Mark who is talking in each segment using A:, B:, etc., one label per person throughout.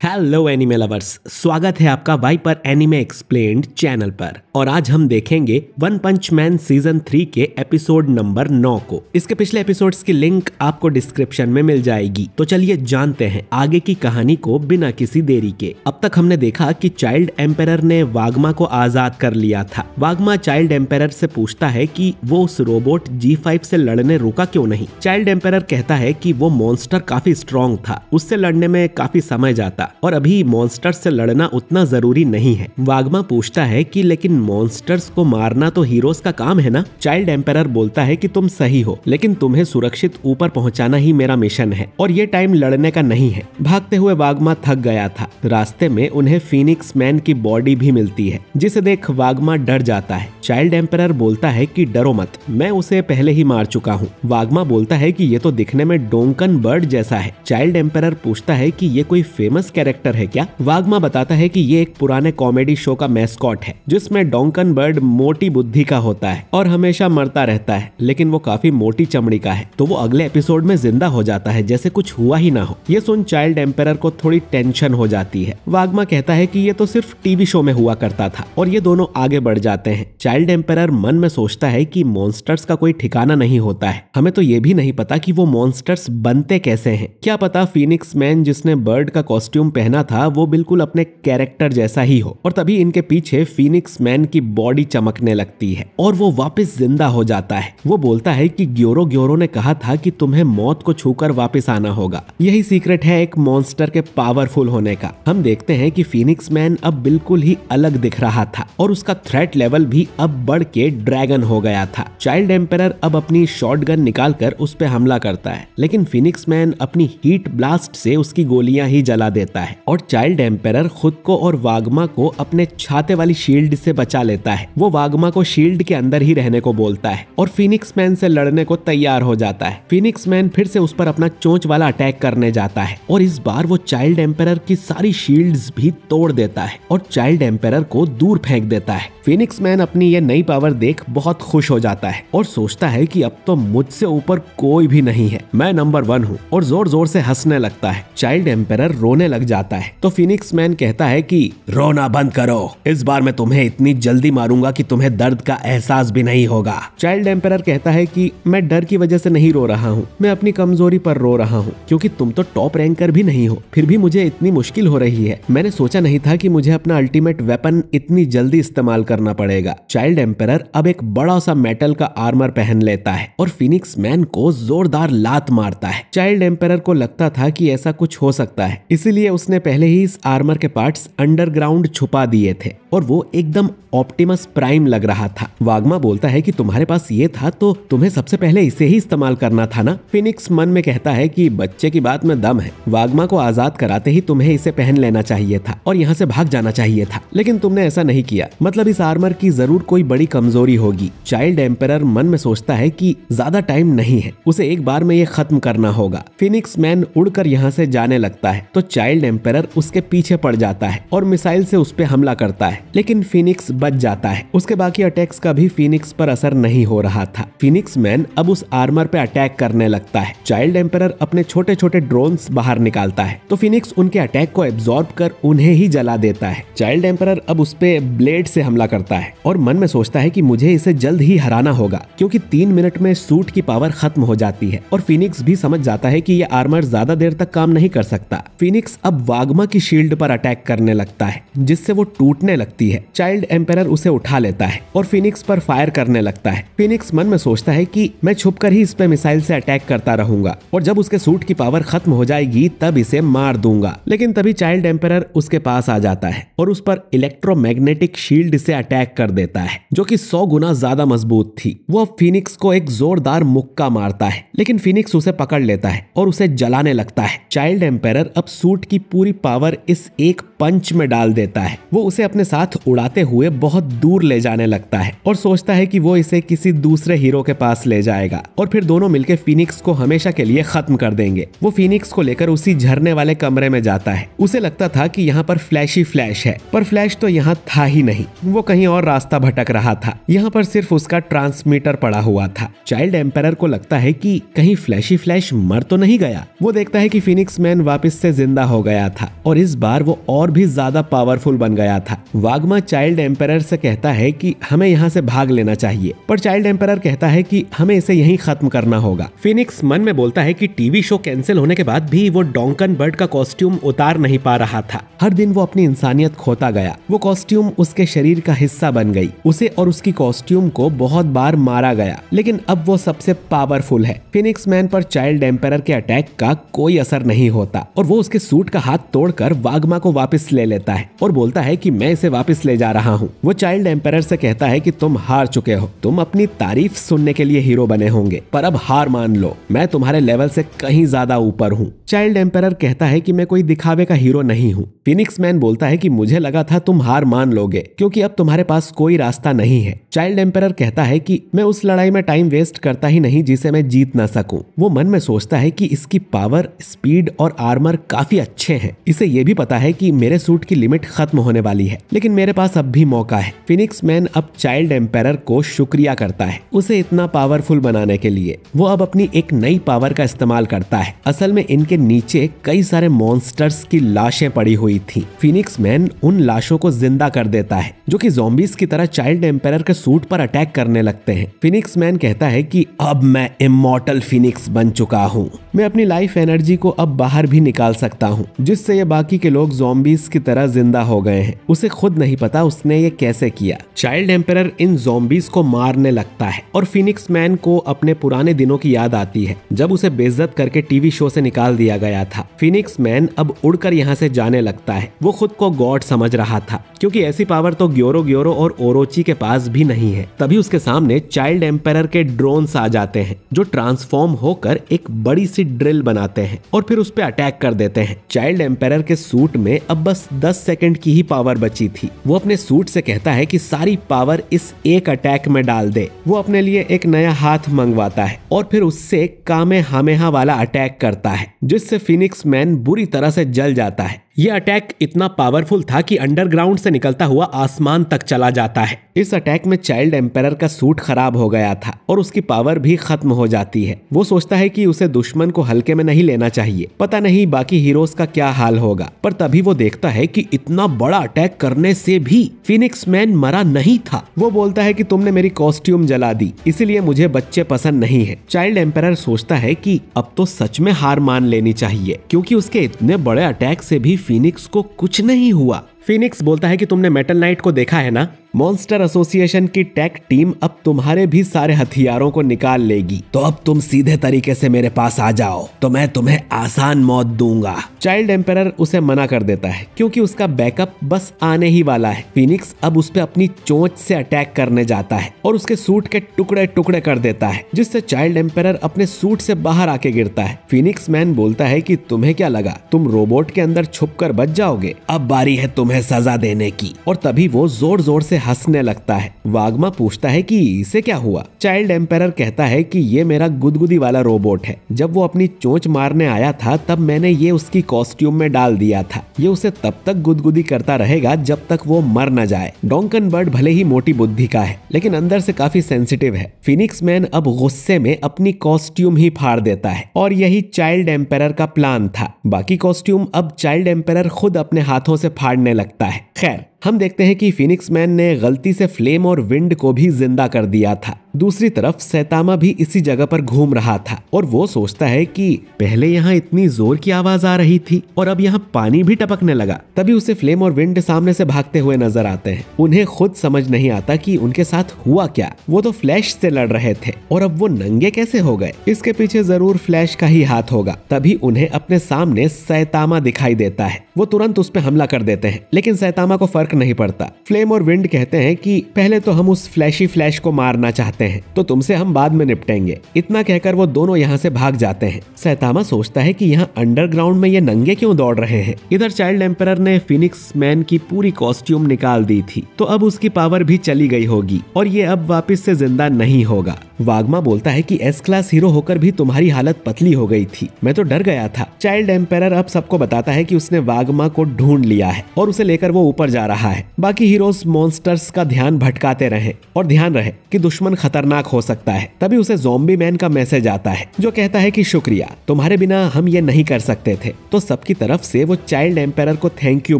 A: Hello anime lovers, स्वागत है आपका वाइपर एनिमे एक्सप्लेन्ड चैनल पर। और आज हम देखेंगे वन पंच मैन सीजन 3 के एपिसोड नंबर 9 को। इसके पिछले एपिसोड्स की लिंक आपको डिस्क्रिप्शन में मिल जाएगी। तो चलिए जानते हैं आगे की कहानी को बिना किसी देरी के। अब तक हमने देखा कि चाइल्ड एम्पेरर ने वागमा को आजाद कर लिया था। वागमा चाइल्ड एम्पेरर से पूछता है कि वो उस रोबोट G5 से लड़ने रुका क्यों नहीं। चाइल्ड एम्पेरर कहता है कि वो मॉन्स्टर काफी स्ट्रॉन्ग था, उससे लड़ने में काफी समय जाता और अभी मॉन्स्टर्स से लड़ना उतना जरूरी नहीं है। वागमा पूछता है कि लेकिन मॉन्स्टर्स को मारना तो हीरोज का काम है ना। चाइल्ड एम्पेरर बोलता है कि तुम सही हो, लेकिन तुम्हें सुरक्षित ऊपर पहुंचाना ही मेरा मिशन है और ये टाइम लड़ने का नहीं है। भागते हुए वागमा थक गया था। रास्ते में उन्हें फीनिक्स मैन की बॉडी भी मिलती है, जिसे देख वागमा डर जाता है। चाइल्ड एम्पेरर बोलता है कि डरो मत, मैं उसे पहले ही मार चुका हूँ। वागमा बोलता है कि ये तो दिखने में डोंकन बर्ड जैसा है। चाइल्ड एम्पेरर पूछता है कि ये कोई फेमस कैरेक्टर है क्या। वागमा बताता है कि ये एक पुराने कॉमेडी शो का मैस्कॉट है, जिसमें डोंकन बर्ड मोटी बुद्धि का होता है और हमेशा मरता रहता है, लेकिन वो काफी मोटी चमड़ी का है, तो वो अगले एपिसोड में जिंदा हो जाता है जैसे कुछ हुआ ही ना हो। ये सुन चाइल्ड एम्पेरर को थोड़ी टेंशन हो जाती है। वागमा कहता है कि ये तो सिर्फ टीवी शो में हुआ करता था और ये दोनों आगे बढ़ जाते हैं। चाइल्ड एम्पेरर मन में सोचता है कि मॉन्स्टर्स का कोई ठिकाना नहीं होता है। हमें तो ये भी नहीं पता कि वो मॉन्स्टर्स बनते कैसे हैं। क्या पता फीनिक्स मैन जिसने बर्ड का कॉस्ट्यूम पहना था वो बिल्कुल अपने कैरेक्टर जैसा ही हो। और तभी इनके पीछे फीनिक्स मैन की बॉडी चमकने लगती है और वो वापस जिंदा हो जाता है। वो बोलता है कि ग्योरो ने कहा था कि तुम्हें मौत को छूकर वापस आना होगा। यही सीक्रेट है एक मॉन्स्टर के पावरफुल होने का। हम देखते हैं कि फीनिक्स मैन अब बिल्कुल ही अलग दिख रहा था और उसका थ्रेट लेवल भी अब बढ़ के ड्रैगन हो गया था। चाइल्ड एम्पेरर अब अपनी शॉटगन निकालकर उस पे हमला करता है, लेकिन फीनिक्स मैन अपनी हीट ब्लास्ट से उसकी गोलियां ही जला देता है और चाइल्ड एम्पेरर खुद को और वागमा को अपने छाते वाली शील्ड से बचा लेता है। वो वागमा को शील्ड के अंदर ही रहने को बोलता है और फीनिक्स मैन से लड़ने को तैयार हो जाता है। फीनिक्स मैन फिर से उस पर अपना चोंच वाला अटैक करने जाता है और इस बार वो चाइल्ड एम्पेरर की सारी शील्ड्स भी तोड़ देता है और चाइल्ड एम्पेरर को दूर फेंक देता है। फीनिक्स मैन अपनी ये नई पावर देख बहुत खुश हो जाता है और सोचता है कि अब तो मुझसे ऊपर कोई भी नहीं है, मैं नंबर 1 हूँ, और जोर जोर से हंसने लगता है। चाइल्ड एम्पेरर रोने लग जाता है तो फीनिक्स मैन कहता है कि रोना बंद करो, इस बार मैं तुम्हें इतनी जल्दी मारूंगा कि तुम्हें दर्द का एहसास भी नहीं होगा। चाइल्ड एम्पेरर कहता है कि मैं डर की वजह से नहीं रो रहा हूँ, मैं अपनी कमजोरी पर रो रहा हूँ, क्योंकि तुम तो टॉप रैंकर भी नहीं हो, फिर भी मुझे इतनी मुश्किल हो रही है। मैंने सोचा नहीं था कि मुझे अपना अल्टीमेट वेपन इतनी जल्दी इस्तेमाल करना पड़ेगा। चाइल्ड एम्पेरर अब एक बड़ा सा मेटल का आर्मर पहन लेता है और फीनिक्स मैन को जोरदार लात मारता है। चाइल्ड एम्पेरर को लगता था कि ऐसा कुछ हो सकता है, इसीलिए उसने पहले ही इस आर्मर के पार्ट्स अंडरग्राउंड छुपा दिए थे और वो एकदम ऑप्टिमस प्राइम लग रहा था। वागमा बोलता है कि तुम्हारे पास ये था तो तुम्हें सबसे पहले इसे ही इस्तेमाल करना था ना। फिनिक्स मन में कहता है कि बच्चे की बात में दम है, वागमा को आजाद कराते ही तुम्हें इसे पहन लेना चाहिए था और यहाँ से भाग जाना चाहिए था, लेकिन तुमने ऐसा नहीं किया, मतलब इस आर्मर की जरूर कोई बड़ी कमजोरी होगी। चाइल्ड एम्पेरर मन में सोचता है कि ज्यादा टाइम नहीं है, उसे एक बार में ये खत्म करना होगा। फिनिक्स मैन उड़कर यहाँ से जाने लगता है तो चाइल्ड एम्पेरर उसके पीछे पड़ जाता है और मिसाइल से उस पे हमला करता है, लेकिन फिनिक्स बच जाता है। उसके बाकी अटैक्स का भी फिनिक्स पर असर नहीं हो रहा था। फिनिक्स मैन अब उस आर्मर पे अटैक करने लगता है। चाइल्ड एम्पेरर अपने छोटे छोटे ड्रोन्स बाहर निकालता है तो फिनिक्स उनके अटैक को एब्जॉर्ब कर उन्हें ही जला देता है। चाइल्ड एम्पेरर अब उस पे ब्लेड से हमला करता है और मन में सोचता है कि मुझे इसे जल्द ही हराना होगा, क्योंकि 3 मिनट में सूट की पावर खत्म हो जाती है और फिनिक्स भी समझ जाता है कि यह आर्मर ज्यादा देर तक काम नहीं कर सकता। फिनिक्स अब वागमा की शील्ड पर अटैक करने लगता है, जिससे वो टूटने लगती है। चाइल्ड एम्पेरर उसे उठा लेता है और फिनिक्स पर फायर करने लगता है। फिनिक्स मन में सोचता है कि मैं छुपकर ही इस पे मिसाइल से अटैक करता रहूंगा और जब उसके सूट की पावर खत्म हो जाएगी तब इसे मार दूंगा, लेकिन तभी चाइल्ड एम्पेरर उसके पास आ जाता है और उस पर इलेक्ट्रोमैग्नेटिक शील्ड से अटैक कर देता है, जो कि 100 गुना ज्यादा मजबूत थी। वो फिनिक्स को एक जोरदार मुक्का मारता है, लेकिन फिनिक्स उसे पकड़ लेता है और उसे जलाने लगता है। चाइल्ड एम्पेरर अब सूट की पूरी पावर इस एक पंच में डाल देता है। वो उसे अपने साथ उड़ाते हुए बहुत दूर ले जाने लगता है और सोचता है कि वो इसे किसी दूसरे हीरो के पास ले जाएगा और फिर दोनों मिलकर फीनिक्स को हमेशा के लिए खत्म कर देंगे। वो फीनिक्स को लेकर उसी झरने वाले कमरे में जाता है। उसे लगता था कि यहाँ पर फ्लैशी फ्लैश है, पर फ्लैश तो यहाँ था ही नहीं। वो कहीं और रास्ता भटक रहा था। यहाँ पर सिर्फ उसका ट्रांसमीटर पड़ा हुआ था। चाइल्ड एम्पायर को लगता है कि कहीं फ्लैशी फ्लैश मर तो नहीं गया। वो देखता है कि फीनिक्स मैन वापस से जिंदा हो गया था और इस बार वो और भी ज्यादा पावरफुल बन गया था। वागमा चाइल्ड एम्पायर से कहता है कि हमें यहाँ से भाग लेना चाहिए, पर चाइल्ड एम्पायर कहता है कि हमें इसे यहीं खत्म करना होगा। फीनिक्स मन में बोलता है कि टीवी शो कैंसिल होने के बाद भी वो डॉन्कन बर्ड का कॉस्ट्यूम उतार नहीं पा रहा था। हर दिन वो अपनी इंसानियत खोता गया। वो कॉस्ट्यूम उसके शरीर का हिस्सा बन गई। उसे और उसकी कॉस्ट्यूम को बहुत बार मारा गया, लेकिन अब वो सबसे पावरफुल है। फीनिक्स मैन पर चाइल्ड एम्पायर के अटैक का कोई असर नहीं होता और वो उसके सूट का हाथ तोड़कर वागमा को वापस ले लेता है और बोलता है कि मैं इसे वापस ले जा रहा हूँ। वो चाइल्ड एम्पायर से कहता है कि तुम हार चुके हो। तुम अपनी तारीफ सुनने के लिए हीरो बने होंगे, पर अब हार मान लो। मैं तुम्हारे लेवल से कहीं ज्यादा ऊपर हूँ। चाइल्ड एम्पायर कहता है कि मैं कोई दिखावे का हीरो नहीं हूँ। फीनिक्स मैन बोलता है कि मुझे लगा था तुम हार मान लोगे, क्योंकि अब तुम्हारे पास कोई रास्ता नहीं है। चाइल्ड एम्पायर कहता है कि मैं उस लड़ाई में टाइम वेस्ट करता ही नहीं जिसे मैं जीत ना सकूं। वो मन में सोचता है कि इसकी पावर, स्पीड और आर्मर काफी अच्छे हैं। इसे ये भी पता है कि मेरे सूट की लिमिट खत्म होने वाली है, लेकिन मेरे पास अब भी मौका है। फीनिक्स मैन अब चाइल्ड एम्पायर को शुक्रिया करता है उसे इतना पावरफुल बनाने के लिए। वो अब अपनी एक नई पावर का इस्तेमाल करता है। असल में इनके नीचे कई सारे मॉन्स्टर्स की लाशें पड़ी हुई थी। फीनिक्स मैन उन लाशों को जिंदा कर देता है, जो कि ज़ॉम्बीज की तरह चाइल्ड एम्पायर के सूट पर अटैक करने लगते हैं। फीनिक्स मैन कहता है कि अब मैं इमॉर्टल फीनिक्स बन चुका हूँ। मैं अपनी लाइफ एनर्जी को अब बाहर भी निकाल सकता हूँ, जिससे ये बाकी के लोग ज़ॉम्बीज की तरह जिंदा हो गए हैं। उसे खुद नहीं पता उसने ये कैसे किया। चाइल्ड एम्पायर इन ज़ॉम्बीज को मारने लगता है और फीनिक्स मैन को अपने पुराने दिनों की याद आती है, जब उसे बेइज्जत करके टीवी शो से निकाल दिया गया था। फीनिक्स मैन अब उड़कर यहाँ से जाने लगता है। वो खुद को गॉड समझ रहा था, क्योंकि ऐसी पावर तो ग्योरो ग्योरो और ओरोची के पास भी नहीं है। तभी उसके सामने चाइल्ड एम्पायर के ड्रोन्स आ जाते हैं, जो ट्रांसफॉर्म होकर एक बड़ी सी ड्रिल बनाते हैं और फिर उस पर अटैक कर देते हैं। चाइल्ड एम्पायर के सूट में अब बस 10 सेकंड की ही पावर बची थी। वो अपने सूट से कहता है कि सारी पावर इस एक अटैक में डाल दे। वो अपने लिए एक नया हाथ मंगवाता है और फिर उससे कामेहामेहा वाला अटैक करता है, जिससे फीनिक्स मैन बुरी तरह से जल जाता है। यह अटैक इतना पावरफुल था कि अंडरग्राउंड से निकलता हुआ आसमान तक चला जाता है। इस अटैक में चाइल्ड एम्पायर का सूट खराब हो गया था और उसकी पावर भी खत्म हो जाती है। वो सोचता है कि उसे दुश्मन को हल्के में नहीं लेना चाहिए। पता नहीं बाकी हीरोज का क्या हाल होगा, पर तभी वो देखता है कि इतना बड़ा अटैक करने से भी फीनिक्स मैन मरा नहीं था। वो बोलता है कि तुमने मेरी कॉस्ट्यूम जला दी, इसीलिए मुझे बच्चे पसंद नहीं है। चाइल्ड एम्पायर सोचता है कि अब तो सच में हार मान लेनी चाहिए, क्योंकि उसके इतने बड़े अटैक से भी फीनिक्स को कुछ नहीं हुआ। फीनिक्स बोलता है कि तुमने मेटल नाइट को देखा है ना, मॉन्स्टर एसोसिएशन की टेक टीम अब तुम्हारे भी सारे हथियारों को निकाल लेगी, तो अब तुम सीधे तरीके से मेरे पास आ जाओ तो मैं तुम्हें आसान मौत दूंगा। चाइल्ड एम्पायर उसे मना कर देता है, क्योंकि उसका बैकअप बस आने ही वाला है। फीनिक्स अब उस पे अपनी चोंच से अटैक करने जाता है और उसके सूट के टुकड़े टुकड़े कर देता है, जिससे चाइल्ड एम्पायर अपने सूट से बाहर आके गिरता है। फीनिक्स मैन बोलता है कि तुम्हें क्या लगा तुम रोबोट के अंदर छुप कर बच जाओगे, अब बारी है तुम्हें सजा देने की। और तभी वो जोर जोर से हंसने लगता है। वागमा पूछता है कि इसे क्या हुआ। चाइल्ड एम्पायर कहता है कि ये मेरा गुदगुदी वाला रोबोट है। जब वो अपनी चोंच मारने आया था तब मैंने ये उसकी कॉस्ट्यूम में डाल दिया था। ये उसे तब तक गुदगुदी करता रहेगा जब तक वो मर न जाए। डॉन्कन बर्ड भले ही मोटी बुद्धि का है, लेकिन अंदर से काफी सेंसिटिव है। फीनिक्स मैन अब गुस्से में अपनी कॉस्ट्यूम ही फाड़ देता है और यही चाइल्ड एम्पायर का प्लान था। बाकी कॉस्ट्यूम अब चाइल्ड एम्पायर खुद अपने हाथों से फाड़ने लगता है। खैर, हम देखते हैं कि फीनिक्स मैन ने गलती से फ्लेम और विंड को भी जिंदा कर दिया था। दूसरी तरफ सैतामा भी इसी जगह पर घूम रहा था और वो सोचता है कि पहले यहाँ इतनी जोर की आवाज आ रही थी और अब यहाँ पानी भी टपकने लगा। तभी उसे फ्लेम और विंड सामने से भागते हुए नजर आते हैं। उन्हें खुद समझ नहीं आता कि उनके साथ हुआ क्या। वो तो फ्लैश से लड़ रहे थे और अब वो नंगे कैसे हो गए। इसके पीछे जरूर फ्लैश का ही हाथ होगा। तभी उन्हें अपने सामने सैतामा दिखाई देता है। वो तुरंत उस पर हमला कर देते हैं, लेकिन सैतामा सैतामा को फर्क नहीं पड़ता। फ्लेम और विंड कहते हैं कि पहले तो हम उस फ्लैशी फ्लैश को मारना चाहते हैं, तो तुमसे हम बाद में निपटेंगे। इतना कहकर वो दोनों यहाँ से भाग जाते हैं। सैतामा सोचता है कि यहाँ अंडरग्राउंड में ये नंगे क्यों दौड़ रहे हैं। इधर चाइल्ड एम्परर ने फिनिक्स मैन की पूरी कॉस्ट्यूम निकाल दी थी, तो अब उसकी पावर भी चली गई होगी और ये अब वापस से जिंदा नहीं होगा। वागमा बोलता है कि एस क्लास हीरो होकर भी तुम्हारी हालत पतली हो गई थी, मैं तो डर गया था। चाइल्ड एम्परर अब सबको बताता है कि उसने वागमा को ढूंढ लिया है और उसे लेकर वो ऊपर जा रहा है। बाकी हीरोज मॉन्स्टर्स का ध्यान भटकाते रहे और ध्यान रहे कि दुश्मन खतरनाक हो सकता है। तभी उसे ज़ॉम्बी मैन का मैसेज आता है जो कहता है कि शुक्रिया, तुम्हारे बिना हम ये नहीं कर सकते थे। तो सबकी तरफ से वो चाइल्ड एम्परर को थैंक यू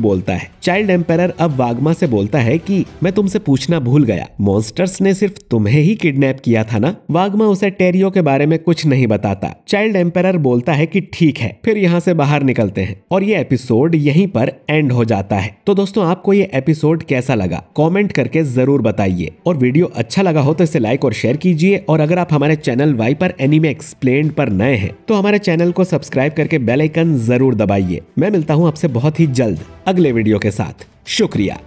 A: बोलता है। चाइल्ड एम्परर अब वागमा से बोलता है कि मैं तुमसे पूछना भूल गया, मॉन्स्टर्स ने सिर्फ तुम्हें ही किडनैप किया था ना? वागमा उसे टेरियो के बारे में कुछ नहीं बताता। चाइल्ड एम्परर बोलता है कि ठीक है, फिर यहाँ से बाहर निकलते हैं और ये एपिसोड यहीं पर एंड हो जाता है। तो दोस्तों, आपको ये एपिसोड कैसा लगा कमेंट करके जरूर बताइए, और वीडियो अच्छा लगा हो तो इसे लाइक और शेयर कीजिए। और अगर आप हमारे चैनल वाइपर एनीमे एक्सप्लेन्ड पर नए हैं तो हमारे चैनल को सब्सक्राइब करके बेल आइकन जरूर दबाइए। मैं मिलता हूँ आपसे बहुत ही जल्द अगले वीडियो के साथ। शुक्रिया।